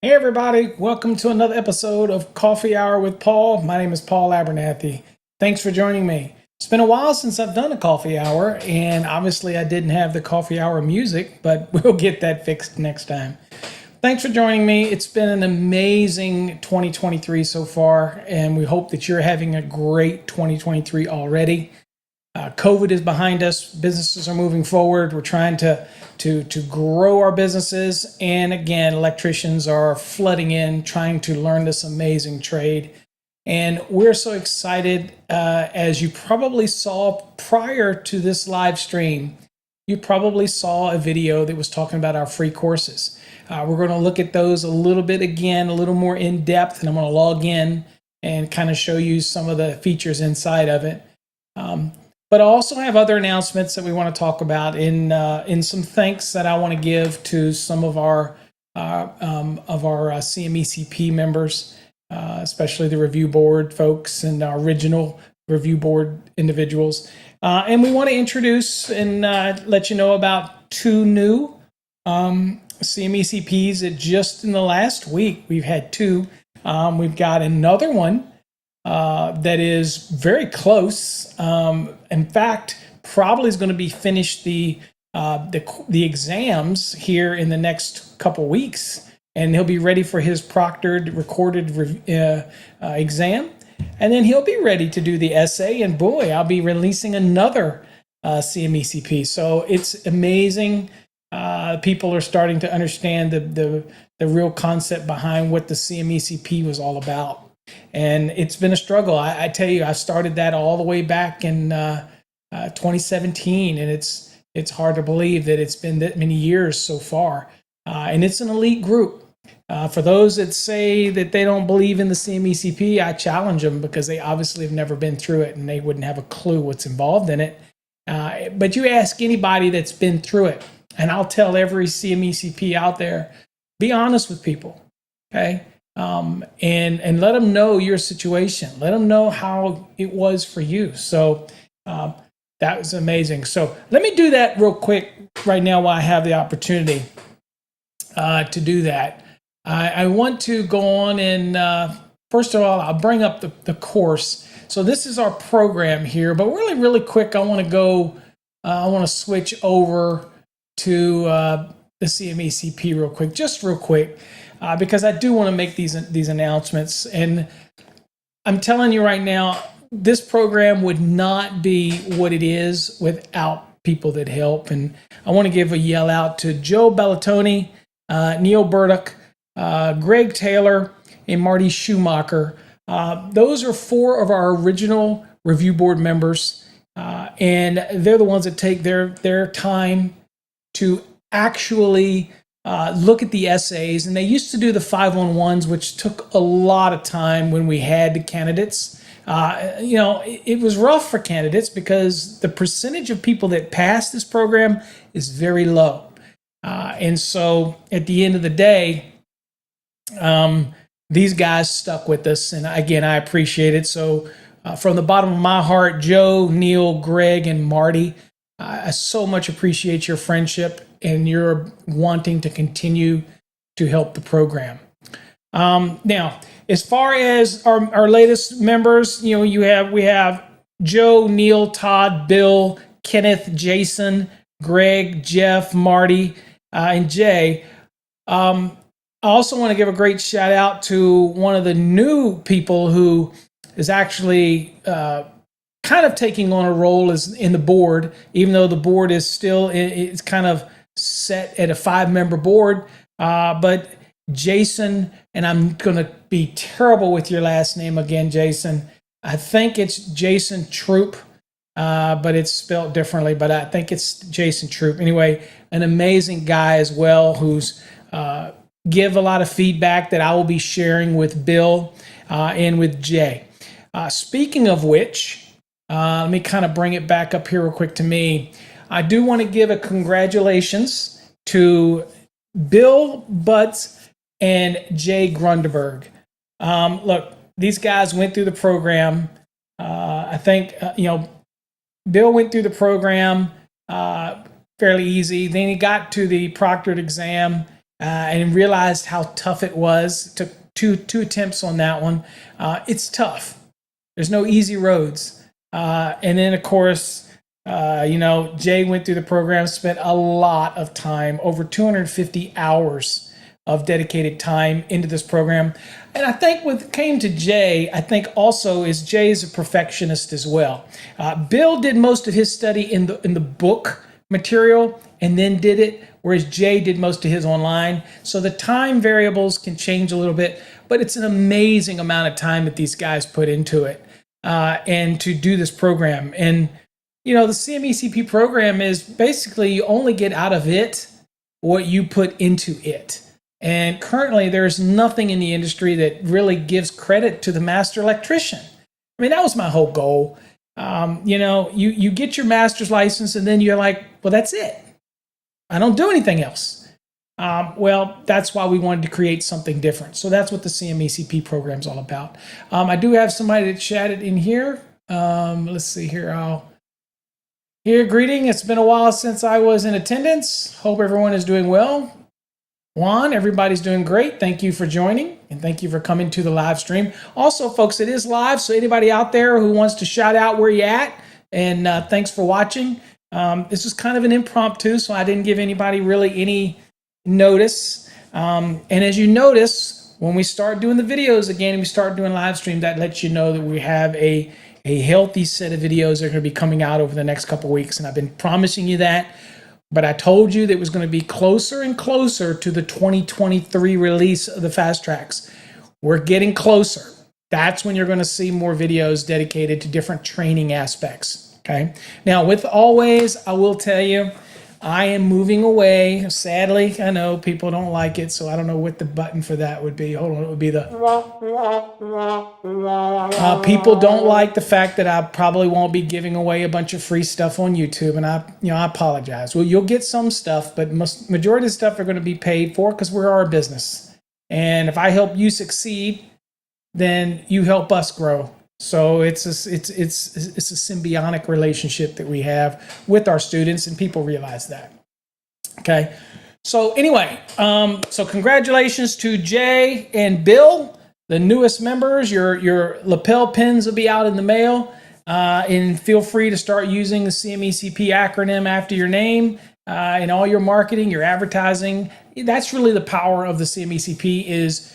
Hey everybody, welcome to another episode of Coffee Hour with Paul. My name is Paul Abernathy. Thanks for joining me. It's been a while since I've done a coffee hour, and obviously I didn't have the coffee hour music, but we'll get that fixed next time. Thanks for joining me. It's been an amazing 2023 so far, and we hope that you're having a great 2023 already. COVID is behind us. Businesses are moving forward. We're trying to grow our businesses. And again, electricians are flooding in, trying to learn this amazing trade. And we're so excited, as you probably saw prior to this live stream, you probably saw a video that was talking about our free courses. We're going to look at those a little bit again, a little more in depth, and I'm going to log in and kind of show you some of the features inside of it. But I also have other announcements that we want to talk about in some thanks that I want to give to some of our CMECP members, especially the review board folks and our original review board individuals. And we want to introduce and let you know about two new CMECPs that just in the last week we've had two. We've got another one that is very close. In fact, probably is going to be finished the exams here in the next couple weeks, and he'll be ready for his proctored recorded exam, and then he'll be ready to do the essay. And boy, I'll be releasing another CMECP. So it's amazing. People are starting to understand the real concept behind what the CMECP was all about. And it's been a struggle. I tell you, I started that all the way back in 2017, and it's hard to believe that it's been that many years so far. And it's an elite group. For those that say that they don't believe in the CMECP, I challenge them because they obviously have never been through it and they wouldn't have a clue what's involved in it. But you ask anybody that's been through it, and I'll tell every CMECP out there, be honest with people, okay? And let them know your situation. Let them know how it was for you. So that was amazing. So let me do that real quick right now while I have the opportunity to do that. I want to go on and first of all, I'll bring up the course. So this is our program here, but really quick, I want to switch over to the CMECP real quick, just real quick. Because I do want to make these announcements. And I'm telling you right now, this program would not be what it is without people that help. And I want to give a yell out to Joe Bellatoni, Neil Burdick, Greg Taylor, and Marty Schumacher. Those are four of our original review board members. And they're the ones that take their time to actually look at the essays. And they used to do the 5-on-1s, which took a lot of time when we had the candidates. It was rough for candidates because the percentage of people that pass this program is very low. And so at the end of the day, these guys stuck with us. And again, I appreciate it. So from the bottom of my heart, Joe, Neil, Greg, and Marty, I so much appreciate your friendship and your wanting to continue to help the program. Now, as far as our latest members, we have Joe, Neil, Todd, Bill, Kenneth, Jason, Greg, Jeff, Marty, and Jay. I also want to give a great shout out to one of the new people who is actually kind of taking on a role as in the board, even though the board is still, it's kind of set at a 5-member board. But Jason, and I'm going to be terrible with your last name again, Jason. I think it's Jason Troop, but it's spelled differently, but I think it's Jason Troop. Anyway, an amazing guy as well who's give a lot of feedback that I will be sharing with Bill and with Jay. Speaking of which, let me kind of bring it back up here real quick to me. I do want to give a congratulations to Bill Butts and Jay Grundberg. Look, these guys went through the program. I think, Bill went through the program fairly easy. Then he got to the proctored exam, and realized how tough it was. Took two attempts on that one. It's tough. There's no easy roads. And then, of course, Jay went through the program, spent a lot of time, over 250 hours of dedicated time into this program. And I think what came to Jay, I think also is Jay is a perfectionist as well. Bill did most of his study in the book material and then did it, whereas Jay did most of his online. So the time variables can change a little bit, but it's an amazing amount of time that these guys put into it and to do this program. And, the CMECP program is basically you only get out of it what you put into it. And currently, there's nothing in the industry that really gives credit to the master electrician. I mean, that was my whole goal. You get your master's license, and then you're like, well, that's it. I don't do anything else. Well, that's why we wanted to create something different. So that's what the CMECP program is all about. I do have somebody that chatted in here. Let's see here. Greeting. It's been a while since I was in attendance. Hope everyone is doing well. Juan, everybody's doing great. Thank you for joining, and thank you for coming to the live stream. Also, folks, it is live, so anybody out there who wants to shout out where you're at, and thanks for watching. This is kind of an impromptu, so I didn't give anybody really any notice. And as you notice, when we start doing the videos again and we start doing live stream, that lets you know that we have a healthy set of videos that are going to be coming out over the next couple of weeks, and I've been promising you that. But I told you that it was going to be closer and closer to the 2023 release of the Fast Tracks. We're getting closer. That's when you're going to see more videos dedicated to different training aspects. Okay. Now, with always, I will tell you, I am moving away. Sadly, I know people don't like it, so I don't know what the button for that would be. Hold on, it would be the... people don't like the fact that I probably won't be giving away a bunch of free stuff on YouTube, and I apologize. Well, you'll get some stuff, but majority of the stuff are going to be paid for because we're our business. And if I help you succeed, then you help us grow. So it's a symbiotic relationship that we have with our students, and people realize that. Okay. So anyway, so congratulations to Jay and Bill, the newest members. Your lapel pins will be out in the mail, and feel free to start using the CMECP acronym after your name in all your marketing, your advertising. That's really the power of the CMECP, is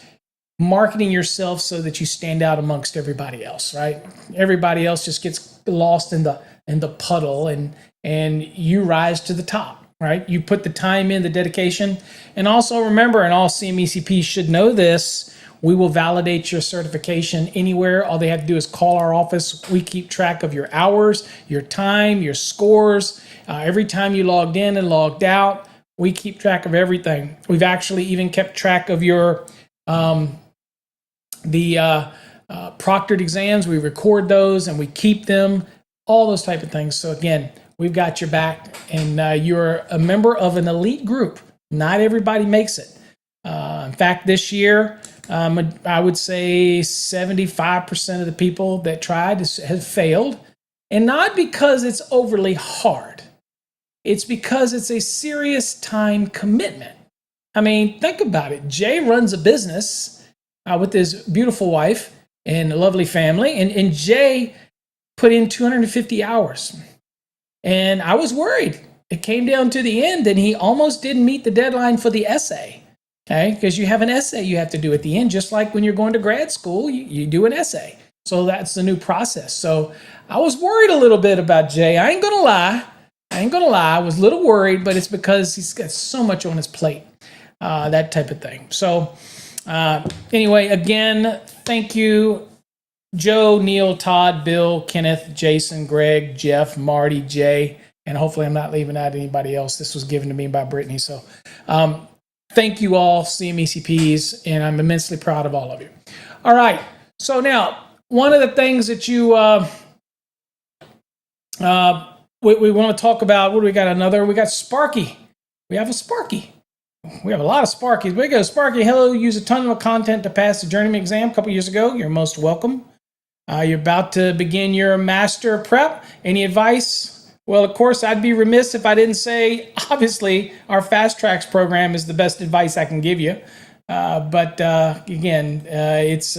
marketing yourself so that you stand out amongst everybody else, right? Everybody else just gets lost in the puddle, and you rise to the top, right? You put the time in, the dedication. And also remember, and all CMECPs should know this, we will validate your certification anywhere. All they have to do is call our office. We keep track of your hours, your time, your scores. Every time you logged in and logged out, we keep track of everything. We've actually even kept track of your proctored exams. We record those and we keep them, all those type of things. So again, we've got your back, and you're a member of an elite group. Not everybody makes it. In fact, this year, I would say 75% of the people that tried have failed, and not because it's overly hard. It's because it's a serious time commitment. I mean, think about it. Jay runs a business with his beautiful wife and a lovely family. And Jay put in 250 hours. And I was worried. It came down to the end, and he almost didn't meet the deadline for the essay. Okay? Because you have an essay you have to do at the end, just like when you're going to grad school, you do an essay. So that's the new process. So I was worried a little bit about Jay. I ain't going to lie. I was a little worried, but it's because he's got so much on his plate, that type of thing. So anyway, again, thank you, Joe, Neil, Todd, Bill, Kenneth, Jason, Greg, Jeff, Marty, Jay, and hopefully I'm not leaving out anybody else. This was given to me by Brittany. So thank you all, CMECPs, and I'm immensely proud of all of you. All right. So now, one of the things that you we want to talk about, what do we got? We got Sparky. We have a Sparky. We have a lot of Sparkies. We go, Sparky, hello, use a ton of content to pass the journeyman exam a couple years ago. You're most welcome. You're about to begin your master prep. Any advice Well, of course, I'd be remiss if I didn't say, obviously, our Fast Tracks program is the best advice I can give you. But again, it's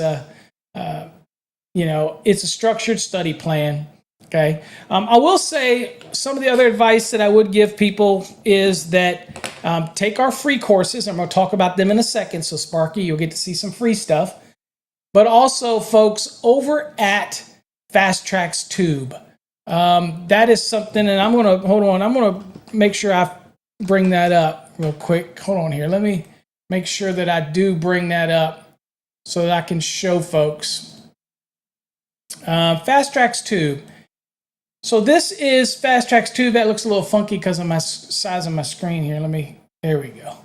it's a structured study plan. Okay. I will say some of the other advice that I would give people is that take our free courses. I'm going to talk about them in a second. So Sparky, you'll get to see some free stuff. But also, folks, over at Fast Tracks Tube, that is something, and I'm going to, hold on, I'm going to make sure I bring that up real quick. Hold on here. Let me make sure that I do bring that up so that I can show folks. Fast Tracks Tube. So this is Fast Tracks Tube. That looks a little funky because of my size of my screen here. There we go.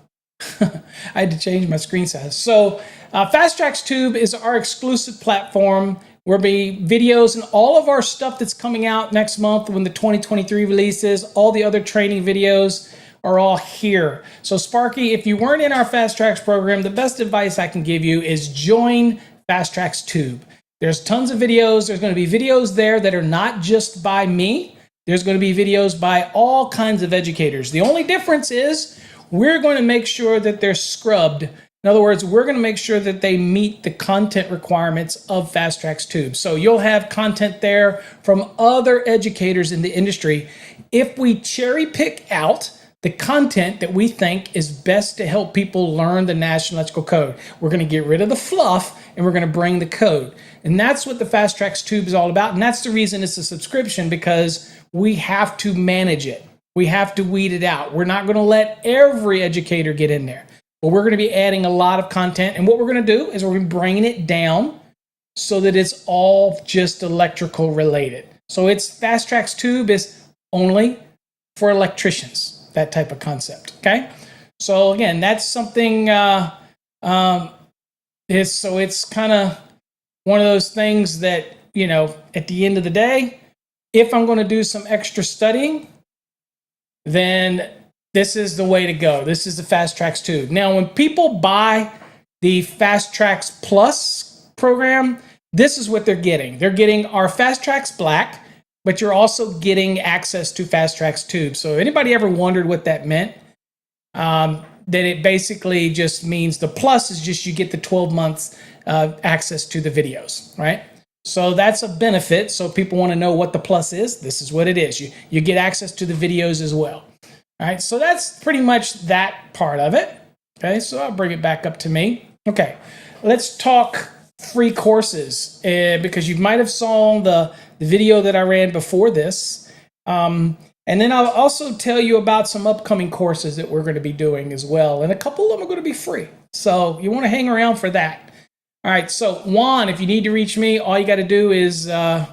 I had to change my screen size. So Fast Tracks Tube is our exclusive platform where be videos and all of our stuff that's coming out next month when the 2023 releases, all the other training videos are all here. So Sparky, if you weren't in our Fast Tracks program, the best advice I can give you is join Fast Tracks Tube. There's tons of videos. There's going to be videos there that are not just by me. There's going to be videos by all kinds of educators. The only difference is we're going to make sure that they're scrubbed. In other words, we're going to make sure that they meet the content requirements of Fast Tracks Tube. So you'll have content there from other educators in the industry. If we cherry pick out the content that we think is best to help people learn the National Electrical Code, we're going to get rid of the fluff and we're going to bring the code. And that's what the Fast Tracks Tube is all about. And that's the reason it's a subscription, because we have to manage it. We have to weed it out. We're not going to let every educator get in there, but we're going to be adding a lot of content. And what we're going to do is we're going to be bringing it down so that it's all just electrical related. So it's Fast Tracks Tube is only for electricians, that type of concept. Okay. So again, that's something, it's kind of one of those things that, at the end of the day, if I'm going to do some extra studying, then this is the way to go. This is the Fast Tracks Tube. Now, when people buy the Fast Tracks Plus program, this is what they're getting. They're getting our Fast Tracks Black, but you're also getting access to Fast Tracks Tube. So anybody ever wondered what that meant? Then it basically just means the plus is just you get the 12 months access to the videos, right? So that's a benefit. So people want to know what the plus is. This is what it is. You get access to the videos as well. All right, so that's pretty much that part of it. Okay, so I'll bring it back up to me. Okay, let's talk free courses because you might have saw the video that I ran before this. And then I'll also tell you about some upcoming courses that we're going to be doing as well. And a couple of them are going to be free. So you want to hang around for that. All right, so Juan, if you need to reach me, all you got to do is go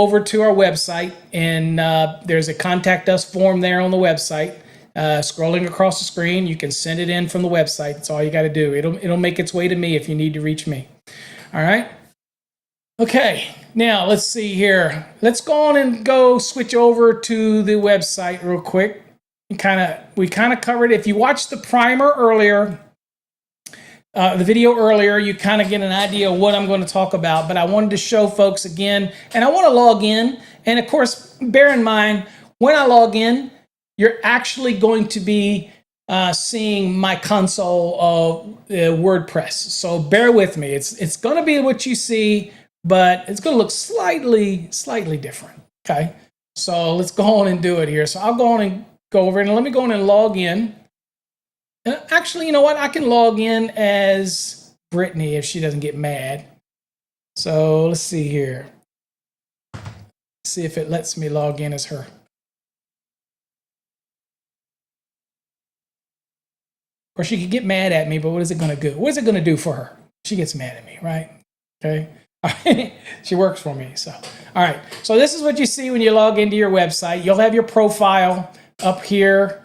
over to our website, and there's a contact us form there on the website. Scrolling across the screen, you can send it in from the website. That's all you got to do. It'll make its way to me if you need to reach me. All right. Okay, now let's see here. Let's go on and go switch over to the website real quick. We kind of covered it. If you watched the primer earlier, the video earlier, you kind of get an idea of what I'm going to talk about, but I wanted to show folks again, and I want to log in. And of course, bear in mind, when I log in, you're actually going to be seeing my console of WordPress. So bear with me. It's going to be what you see, but it's going to look slightly different. Okay. So let's go on and do it here. So I'll go on and go over and let me go on and log in. And actually, you know what? I can log in as Brittany if she doesn't get mad. So let's see here. See if it lets me log in as her. Or she could get mad at me, but what is it going to do? What is it going to do for her? She gets mad at me, right? Okay. All right. She works for me. So, all right. So this is what you see when you log into your website. You'll have your profile up here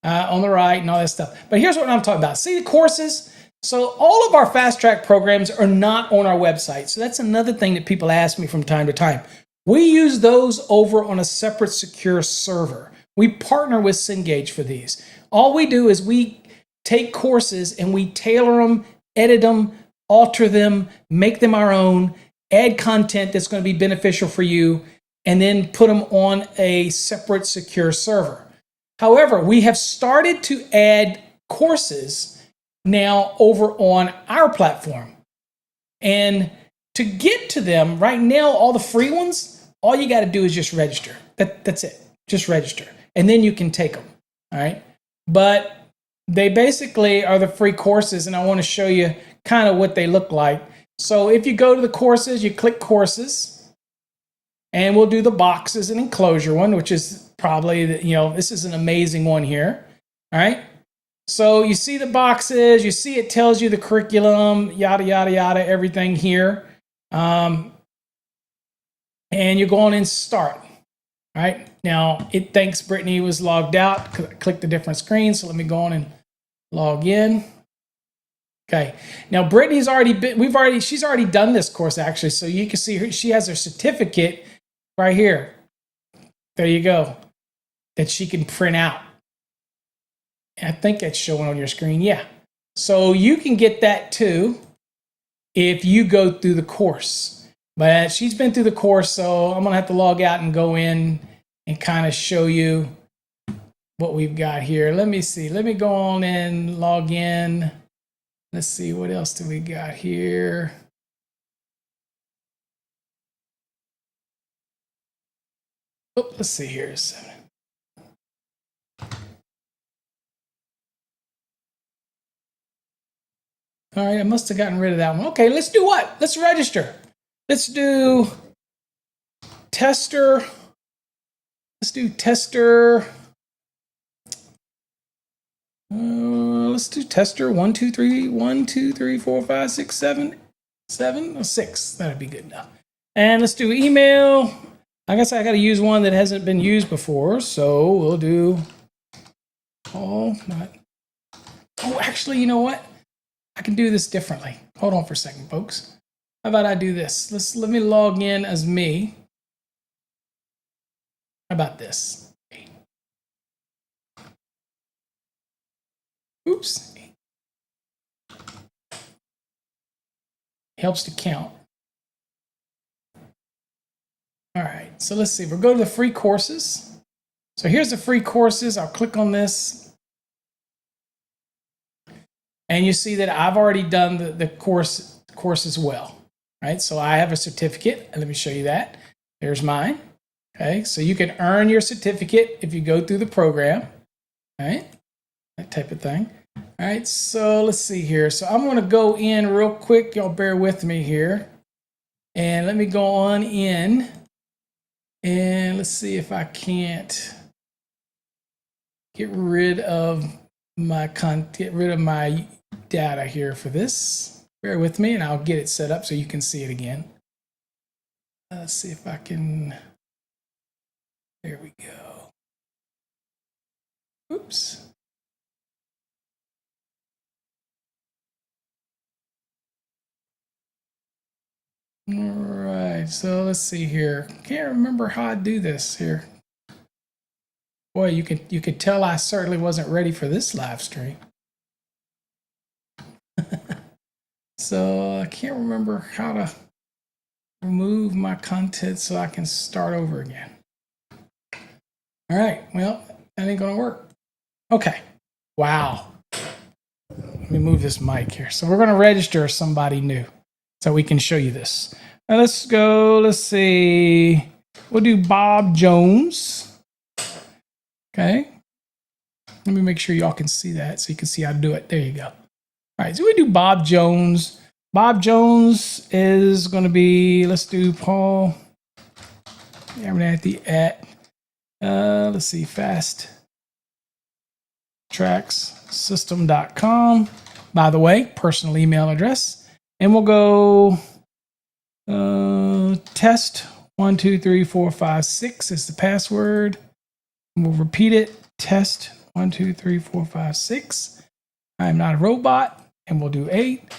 on the right and all that stuff. But here's what I'm talking about. See the courses? So all of our fast track programs are not on our website. So that's another thing that people ask me from time to time. We use those over on a separate secure server. We partner with Cengage for these. All we do is we take courses and we tailor them, edit them, alter them, make them our own, add content that's going to be beneficial for you, and then put them on a separate secure server. However, we have started to add courses now over on our platform. And to get to them right now, all the free ones, all you got to do is just register. That's it. Just register. And then you can take them. All right. But they basically are the free courses. And I want to show you kind of what they look like. So if you go to the courses, you click courses, and we'll do the boxes and enclosure one, which is probably, this is an amazing one here. All right. So you see the boxes, you see it tells you the curriculum, yada, yada, yada, everything here. And you go on and start. All right. Now it thinks Brittany was logged out. Click the different screens. So let me go on and log in. Okay. Now Brittany's she's already done this course actually. So you can see she has her certificate right here. There you go. That she can print out. I think that's showing on your screen. Yeah. So you can get that too if you go through the course. But she's been through the course, so I'm going to have to log out and go in and kind of show you what we've got here. Let me see. Let me go on and log in. Let's see. What else do we got here? Oh, let's see here. All right, I must have gotten rid of that one. Okay, let's do what? Let's register. Let's do tester. Let's do tester. Let's do tester 1, 2, 3, 1, 2, 3, 4, 5, 6, 7, 7 or 6. That'd be good enough. And let's do email. I guess I got to use one that hasn't been used before, so we'll do Paul. Oh, actually, you know what? I can do this differently. Hold on for a second, folks. How about I do this? Let me log in as me. How about this? Oops. Helps to count. All right, so let's see. We'll go to the free courses. So here's the free courses. I'll click on this. And you see that I've already done the course as well, right? So I have a certificate, and let me show you that. There's mine, okay? So you can earn your certificate if you go through the program, right? That type of thing. All right, so let's see here. So I'm gonna go in real quick. Y'all bear with me here. And let me go on in, and let's see if I can't get rid of my data here for this. Bear with me and I'll get it set up so you can see it again. Let's see if I can. There we go. Oops. All right, so let's see here. Can't remember how I do this here. Boy, you could tell I certainly wasn't ready for this live stream. So I can't remember how to remove my content so I can start over again. All right, well, that ain't gonna work. Okay, wow. Let me move this mic here. So we're gonna register somebody new so we can show you this. Now let's go, let's see. We'll do Bob Jones. Okay. Let me make sure y'all can see that so you can see how to do it. There you go. All right, so we do Bob Jones. Bob Jones is going to be, let's do Paul Abernathy at, let's see, fasttrackssystem.com. By the way, personal email address. And we'll go test 1, 2, 3, 4, 5, 6 is the password. We'll repeat it. Test 1, 2, 3, 4, 5, 6. I'm not a robot. And we'll do 8.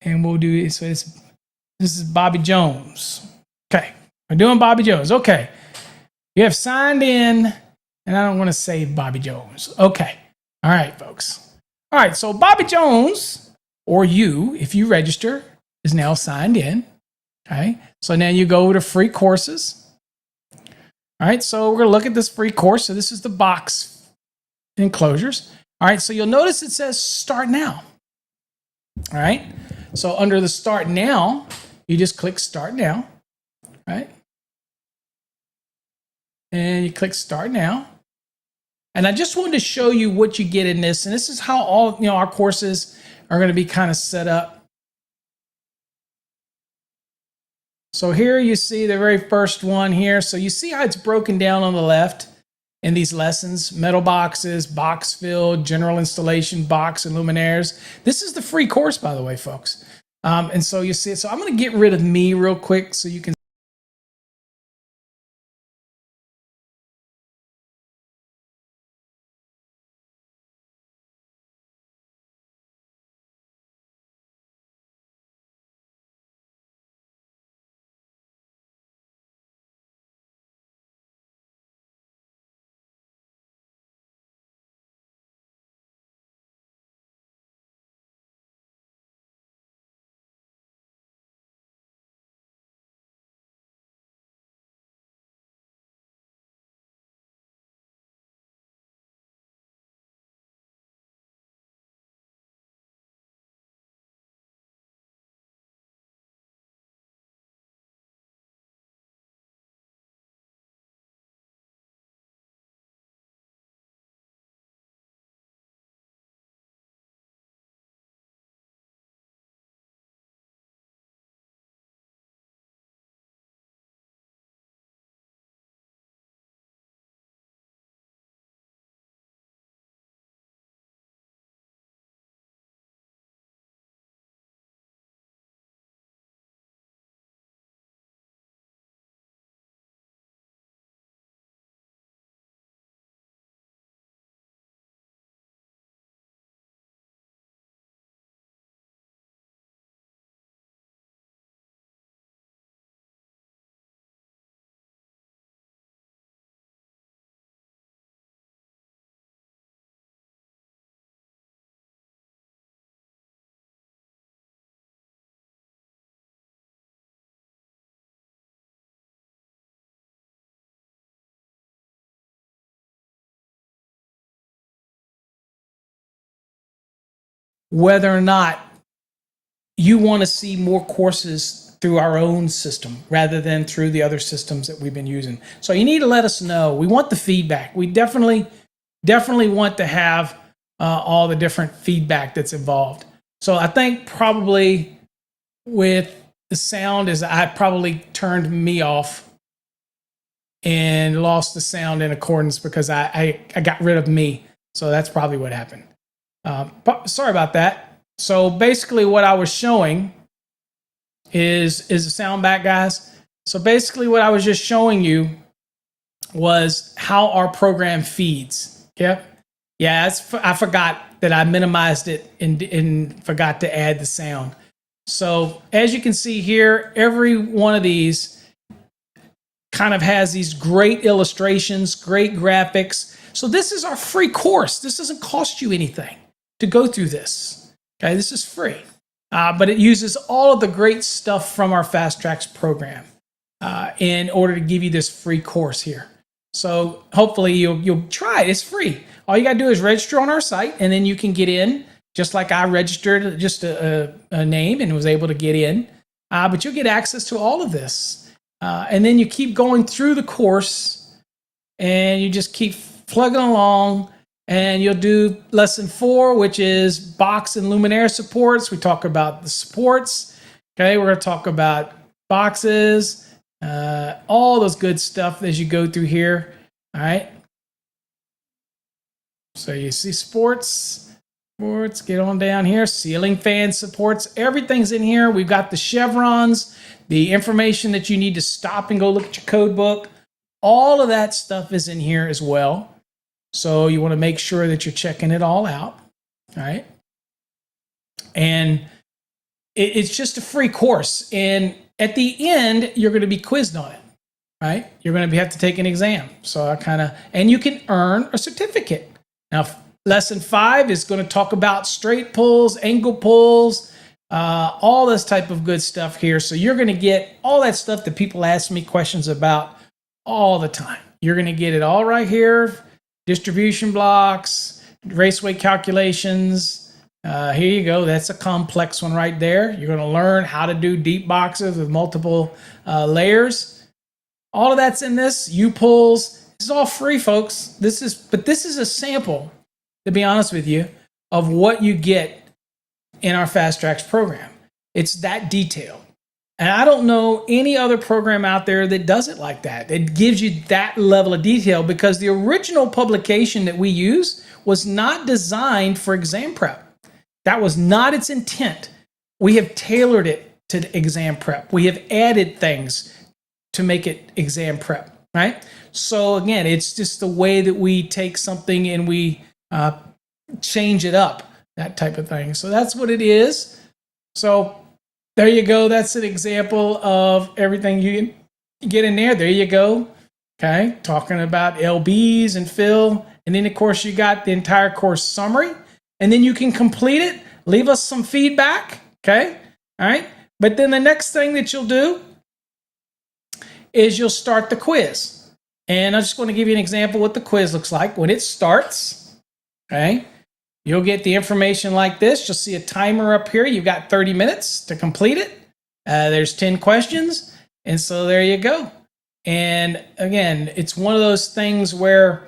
And we'll do, so this is Bobby Jones. Okay. We're doing Bobby Jones. Okay. You have signed in, and I don't want to save Bobby Jones. Okay. All right, folks. All right. So Bobby Jones, or you, if you register, is now signed in. Okay. So now you go to free courses. All right, so we're going to look at this free course. So this is the box enclosures. All right, so you'll notice it says Start Now. All right, so under the Start Now, you just click Start Now, right? And you click Start Now. And I just wanted to show you what you get in this. And this is how all our courses are going to be kind of set up. So here you see the very first one here. So you see how it's broken down on the left in these lessons: metal boxes, box fill, general installation, box and luminaires. This is the free course, by the way, folks. And so you see it. So I'm going to get rid of me real quick so you can. Whether or not you want to see more courses through our own system rather than through the other systems that we've been using. So you need to let us know. We want the feedback. We definitely want to have all the different feedback that's involved. So I think probably with the sound is I probably turned me off and lost the sound in accordance because I got rid of me. So that's probably what happened. But sorry about that. So basically what I was showing is the sound back, guys. So basically what I was just showing you was how our program feeds. Yep. Yeah, I forgot that I minimized it and forgot to add the sound. So as you can see here, every one of these kind of has these great illustrations, great graphics. So this is our free course. This doesn't cost you anything to go through this. Okay, this is free, but it uses all of the great stuff from our Fast Tracks program in order to give you this free course here. So hopefully you'll try it. It's free. All you got to do is register on our site, and then you can get in, just like I registered just a name and was able to get in. But you'll get access to all of this. And then you keep going through the course, and you just keep plugging along. And you'll do lesson 4, which is box and luminaire supports. We talk about the supports. Okay, we're going to talk about boxes, all those good stuff as you go through here. All right. So you see sports, get on down here. Ceiling fan supports, everything's in here. We've got the chevrons, the information that you need to stop and go look at your code book. All of that stuff is in here as well. So you want to make sure that you're checking it all out, all right? And it's just a free course. And at the end, you're going to be quizzed on it, right? You're going to have to take an exam. So and you can earn a certificate. Now, lesson 5 is going to talk about straight pulls, angle pulls, all this type of good stuff here. So you're going to get all that stuff that people ask me questions about all the time. You're going to get it all right here. Distribution blocks, raceway calculations. Here you go. That's a complex one right there. You're going to learn how to do deep boxes with multiple layers. All of that's in this. U-pulls. This is all free, folks. This is a sample, to be honest with you, of what you get in our Fast Tracks program. It's that detailed. And I don't know any other program out there that does it like that. It gives you that level of detail, because the original publication that we use was not designed for exam prep. That was not its intent. We have tailored it to exam prep. We have added things to make it exam prep, right? So again, it's just the way that we take something and we change it up, that type of thing. So that's what it is. So there you go. That's an example of everything you get in there. There you go. Okay. Talking about LBs and fill. And then, of course, you got the entire course summary. And then you can complete it. Leave us some feedback. Okay. All right. But then the next thing that you'll do is you'll start the quiz. And I'm just going to give you an example of what the quiz looks like. When it starts, okay, you'll get the information like this. You'll see a timer up here. You've got 30 minutes to complete it. There's 10 questions. And so there you go. And again, it's one of those things where,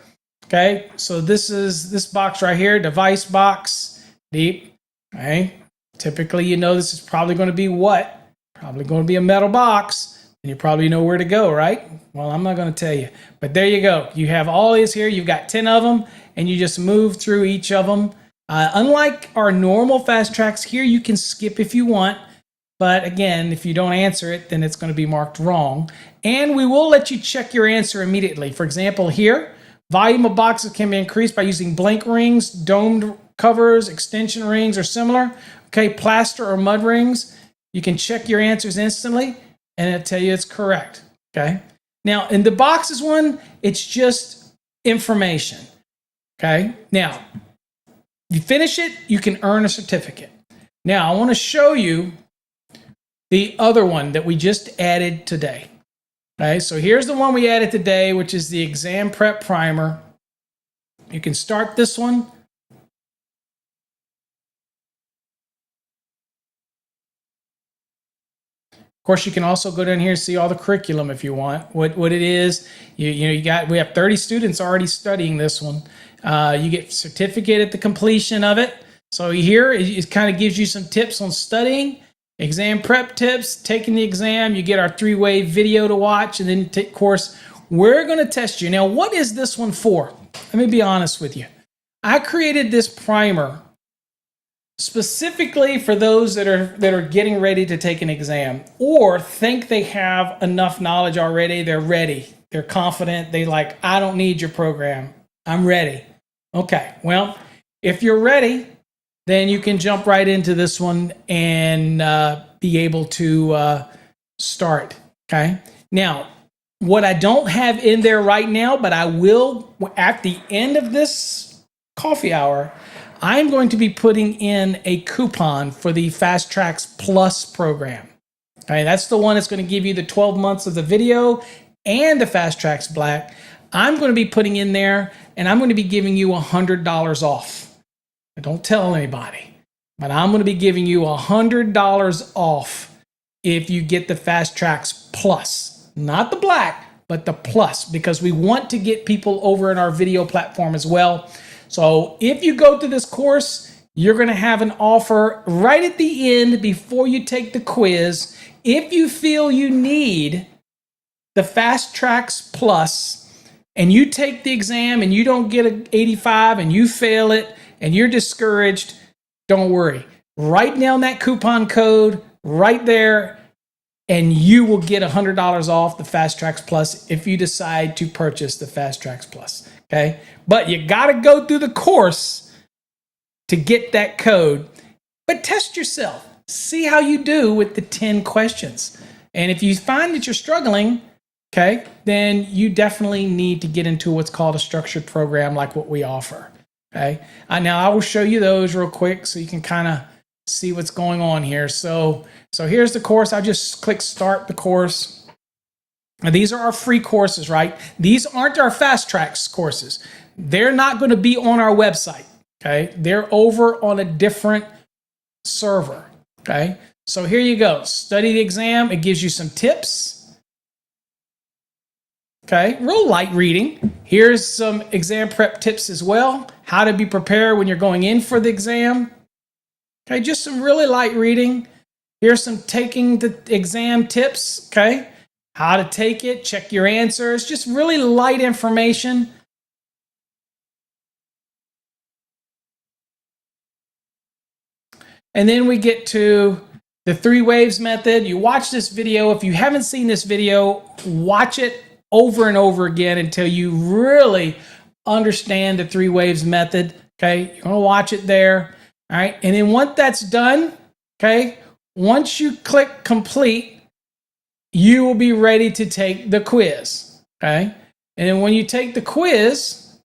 okay, so this is this box right here, device box, deep, okay? Typically, you know this is probably going to be what? Probably going to be a metal box. And you probably know where to go, right? Well, I'm not going to tell you. But there you go. You have all these here. You've got 10 of them. And you just move through each of them. Unlike our normal Fast Tracks here, you can skip if you want. But again, if you don't answer it, then it's going to be marked wrong. And we will let you check your answer immediately. For example, here, volume of boxes can be increased by using blank rings, domed covers, extension rings, or similar. Okay, plaster or mud rings. You can check your answers instantly, and it'll tell you it's correct. Okay. Now, in the boxes one, it's just information. Okay. Now, you finish it, you can earn a certificate. Now, I want to show you the other one that we just added today. Okay, so here's the one we added today, which is the exam prep primer. You can start this one. Of course, you can also go down here and see all the curriculum if you want. What it is, we have 30 students already studying this one. You get certificate at the completion of it. So here it kind of gives you some tips on studying, exam prep tips, taking the exam. You get our 3-way video to watch, and then of course we're going to test you. Now, what is this one for? Let me be honest with you. I created this primer specifically for those that are getting ready to take an exam or think they have enough knowledge already. They're ready. They're confident. I don't need your program. I'm ready. Okay. Well, if you're ready, then you can jump right into this one and be able to start. Okay. Now, what I don't have in there right now, but I will at the end of this coffee hour, I'm going to be putting in a coupon for the Fast Tracks Plus program. Okay, that's the one that's going to give you the 12 months of the video and the Fast Tracks Black. I'm going to be putting in there, and I'm going to be giving you $100 off. Don't tell anybody, but I'm going to be giving you $100 off if you get the Fast Tracks Plus. Not the Black, but the Plus, because we want to get people over in our video platform as well. So if you go through this course, you're going to have an offer right at the end before you take the quiz. If you feel you need the Fast Tracks Plus and you take the exam and you don't get an 85 and you fail it and you're discouraged, don't worry. Write down that coupon code right there and you will get $100 off the Fast Tracks Plus if you decide to purchase the Fast Tracks Plus. Okay, but you got to go through the course to get that code. But test yourself. See how you do with the 10 questions. And if you find that you're struggling, okay, then you definitely need to get into what's called a structured program like what we offer. Okay, now I will show you those real quick so you can kind of see what's going on here. So here's the course. I just click start the course. Now, these are our free courses, right? These aren't our fast tracks courses. They're not going to be on our website, okay? They're over on a different server, okay? So here you go. Study the exam. It gives you some tips, okay? Real light reading. Here's some exam prep tips as well. How to be prepared when you're going in for the exam. Okay, just some really light reading. Here's some taking the exam tips, okay? How to take it, check your answers, just really light information. And then we get to the 3 waves method. You watch this video. If you haven't seen this video, watch it over and over again until you really understand the 3 waves method, okay? You're gonna watch it there, all right? And then once that's done, okay, once you click complete, you will be ready to take the quiz, okay? And then when you take the quiz,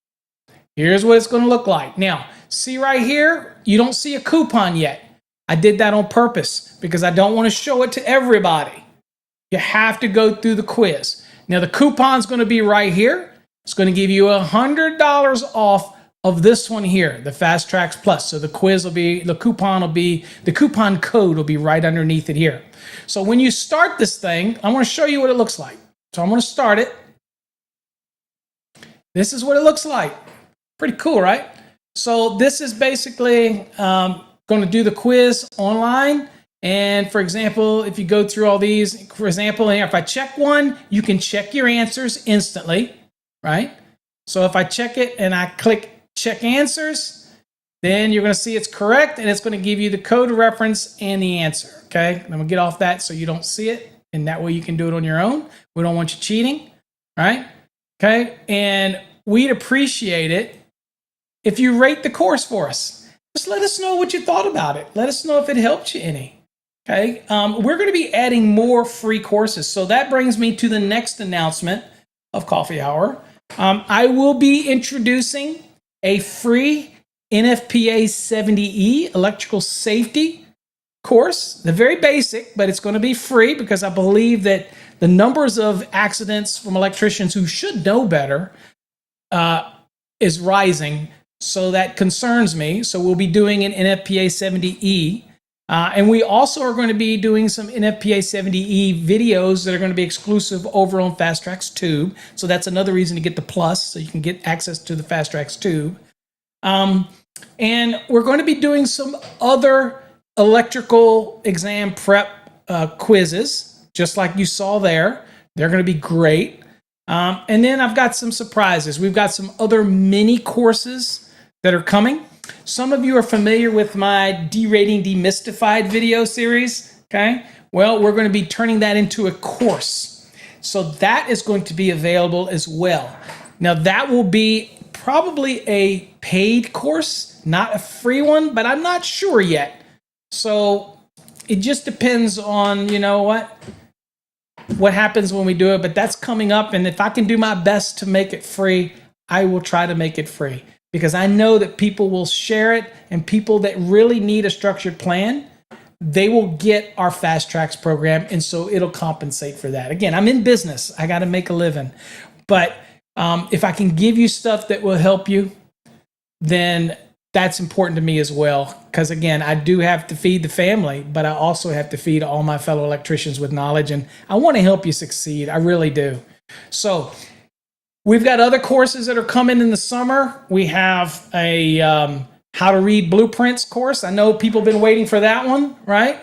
here's what it's going to look like. Now, see right here, you don't see a coupon yet. I did that on purpose because I don't want to show it to everybody. You have to go through the quiz. Now, the coupon's going to be right here. It's going to give you $100 off of this one here, the Fast Tracks Plus. So the quiz will be, the coupon code will be right underneath it here. So when you start this thing, I want to show you what it looks like. So I'm going to start it. This is what it looks like. Pretty cool, right? So this is basically going to do the quiz online. And for example, if you go through all these, for example, if I check one, you can check your answers instantly, right? So if I check it and I click check answers, then you're going to see it's correct, and it's going to give you the code reference and the answer, okay? I'm going to get off that so you don't see it, and that way you can do it on your own. We don't want you cheating, all right? Okay, and we'd appreciate it if you rate the course for us. Just let us know what you thought about it. Let us know if it helped you any, okay? We're going to be adding more free courses, so that brings me to the next announcement of Coffee Hour. I will be introducing a free NFPA 70E electrical safety course. The very basic, but it's going to be free because I believe that the numbers of accidents from electricians who should know better is rising. So that concerns me. So we'll be doing an NFPA 70E. And we also are going to be doing some NFPA 70E videos that are going to be exclusive over on Fast Tracks Tube. So that's another reason to get the plus, so you can get access to the Fast Tracks Tube. And we're going to be doing some other electrical exam prep quizzes, just like you saw there. They're going to be great. And then I've got some surprises. We've got some other mini courses that are coming. Some of you are familiar with my D-Rating Demystified video series, okay? Well, we're going to be turning that into a course. So that is going to be available as well. Now, that will be probably a paid course, not a free one, but I'm not sure yet. So it just depends on, you know what happens when we do it, but that's coming up. And if I can do my best to make it free, I will try to make it free, because I know that people will share it, and people that really need a structured plan, they will get our Fast Tracks program, and so it'll compensate for that. Again, I'm in business. I got to make a living. But if I can give you stuff that will help you, then that's important to me as well. Because again, I do have to feed the family, but I also have to feed all my fellow electricians with knowledge, and I want to help you succeed. I really do. So we've got other courses that are coming in the summer. We have a how to read blueprints course. I know people have been waiting for that one, right?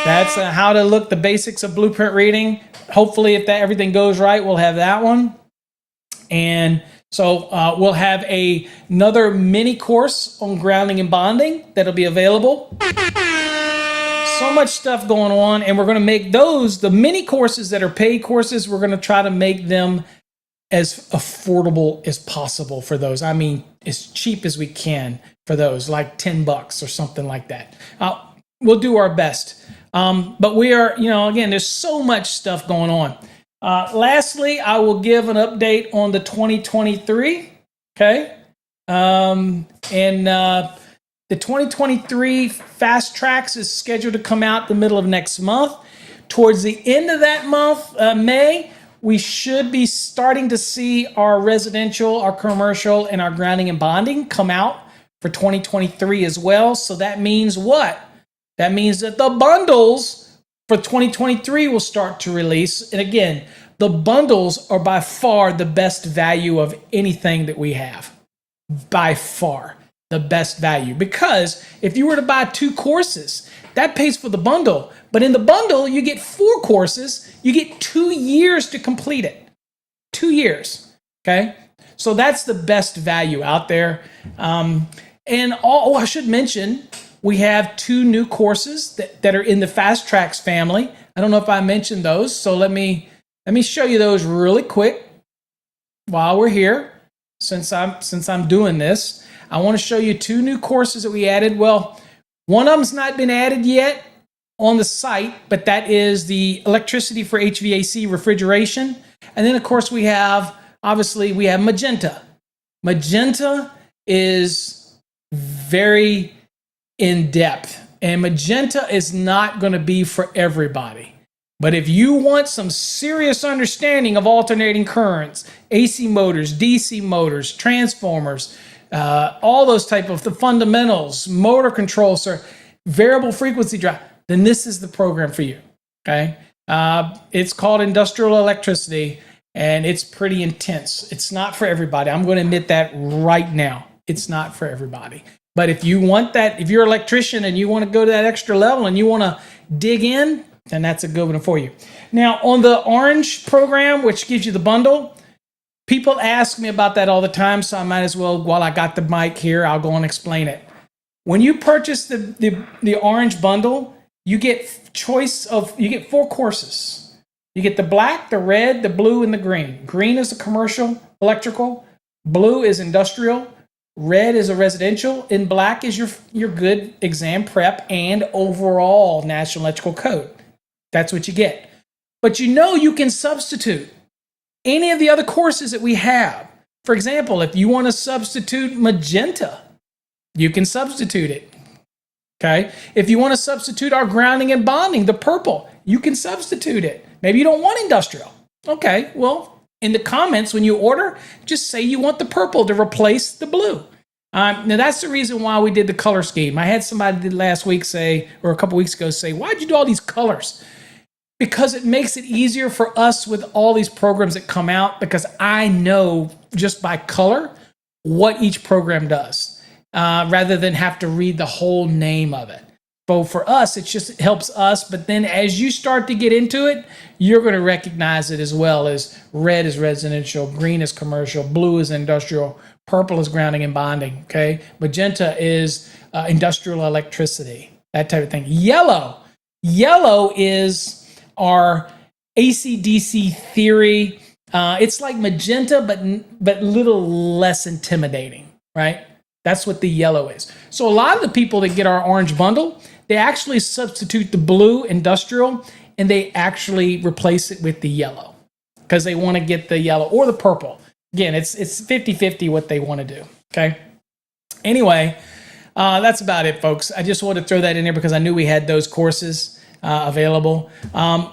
That's how to look the basics of blueprint reading. Hopefully, if everything goes right, we'll have that one. And so we'll have another mini course on grounding and bonding that'll be available. So much stuff going on, and we're going to make those, the mini courses that are paid courses, we're going to try to make them as affordable as possible for those. I mean, as cheap as we can for those, like $10 or something like that. We'll do our best. But we are, again, there's so much stuff going on. Lastly, I will give an update on the 2023. Okay. The 2023 Fast Tracks is scheduled to come out the middle of next month. towards the end of that month, May, we should be starting to see our residential, our commercial, and our grounding and bonding come out for 2023 as well. So that means what? That means that the bundles for 2023 will start to release. And again, the bundles are by far the best value of anything that we have. By far the best value. Because if you were to buy 2 courses, that pays for the bundle. But in the bundle, you get 4 courses. You get 2 years to complete it. 2 years. Okay? So that's the best value out there. I should mention, we have 2 new courses that are in the Fast Tracks family. I don't know if I mentioned those. So let me show you those really quick while we're here. Since I'm doing this, I want to show you 2 new courses that we added. Well, one of them's not been added yet on the site, but that is the electricity for HVAC refrigeration. And then, of course, we have Magenta. Magenta is very in-depth, and Magenta is not going to be for everybody. But if you want some serious understanding of alternating currents, AC motors, DC motors, transformers, all those type of the fundamentals, motor control, variable frequency drive, then this is the program for you. Okay, it's called Industrial Electricity, and it's pretty intense. It's not for everybody. I'm going to admit that right now. It's not for everybody. But if you want that, if you're an electrician and you want to go to that extra level and you want to dig in, then that's a good one for you. Now, on the orange program, which gives you the bundle, people ask me about that all the time, so I might as well, while I got the mic here, I'll go and explain it. When you purchase the orange bundle, you get 4 courses. You get the black, the red, the blue, and the green. Green is a commercial electrical. Blue is industrial. Red is a residential. And black is your good exam prep and overall National Electrical Code. That's what you get. But you can substitute any of the other courses that we have. For example, if you want to substitute Magenta, you can substitute it. Okay? If you want to substitute our grounding and bonding, the purple, you can substitute it. Maybe you don't want industrial. Okay, well, in the comments when you order, just say you want the purple to replace the blue. Now, that's the reason why we did the color scheme. I had somebody last week say, or a couple weeks ago say, why'd you do all these colors? Because it makes it easier for us with all these programs that come out, because I know just by color what each program does, rather than have to read the whole name of it. So for us, it just helps us. But then as you start to get into it, you're going to recognize it as well as red is residential, green is commercial, blue is industrial, purple is grounding and bonding. Okay, magenta is industrial electricity, that type of thing. Yellow is our AC/DC theory. It's like magenta, but a little less intimidating, right? That's what the yellow is. So a lot of the people that get our orange bundle, they actually substitute the blue industrial and they actually replace it with the yellow because they want to get the yellow or the purple. Again, it's 50-50 what they want to do. Okay. Anyway, that's about it, folks. I just wanted to throw that in there because I knew we had those courses available.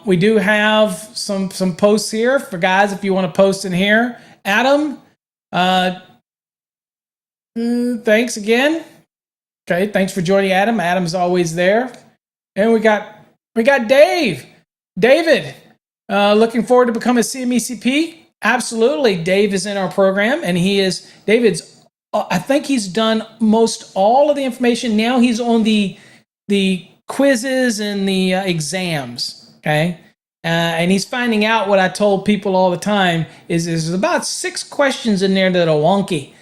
We do have some posts here for guys if you want to post in here. Adam, thanks again. Okay, thanks for joining, Adam. Adam's always there. And we got David. Looking forward to becoming a CMECP. Absolutely, Dave is in our program, and David's. I think he's done most all of the information. Now he's on the quizzes and the exams. Okay, and he's finding out what I told people all the time is there's about 6 questions in there that are wonky.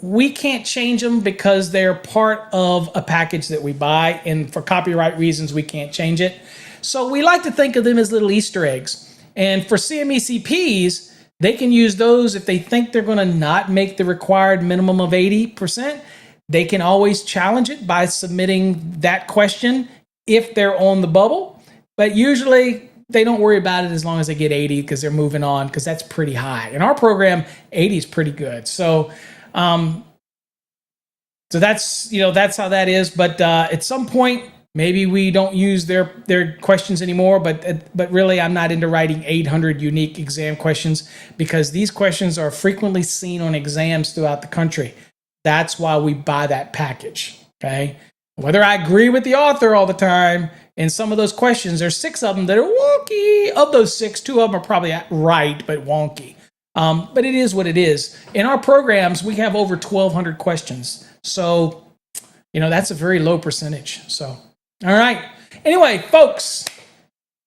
We can't change them because they're part of a package that we buy, and for copyright reasons, we can't change it. So we like to think of them as little Easter eggs. And for CMECPs, they can use those if they think they're going to not make the required minimum of 80%. They can always challenge it by submitting that question if they're on the bubble. But usually they don't worry about it as long as they get 80 because they're moving on, because that's pretty high. In our program, 80 is pretty good. So that's how that is. But at some point, Maybe we don't use their questions anymore, but really I'm not into writing 800 unique exam questions because these questions are frequently seen on exams throughout the country. That's why we buy that package, okay? Whether I agree with the author all the time, in some of those questions, there's 6 of them that are wonky. Of those 6, 2 of them are probably right, but wonky. But it is what it is. In our programs, we have over 1,200 questions. So, that's a very low percentage. So, all right. Anyway, folks,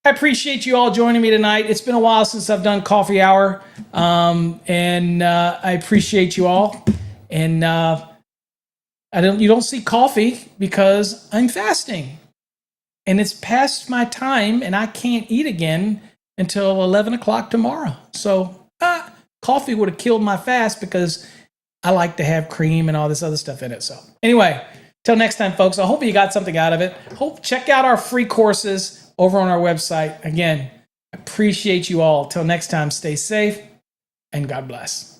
I appreciate you all joining me tonight. It's been a while since I've done coffee hour, and I appreciate you all. And you don't see coffee because I'm fasting, and it's past my time, and I can't eat again until 11 o'clock tomorrow. So coffee would have killed my fast because I like to have cream and all this other stuff in it. So anyway, till next time, folks, I hope you got something out of it. Check out our free courses over on our website. Again, appreciate you all. Till next time, stay safe and God bless.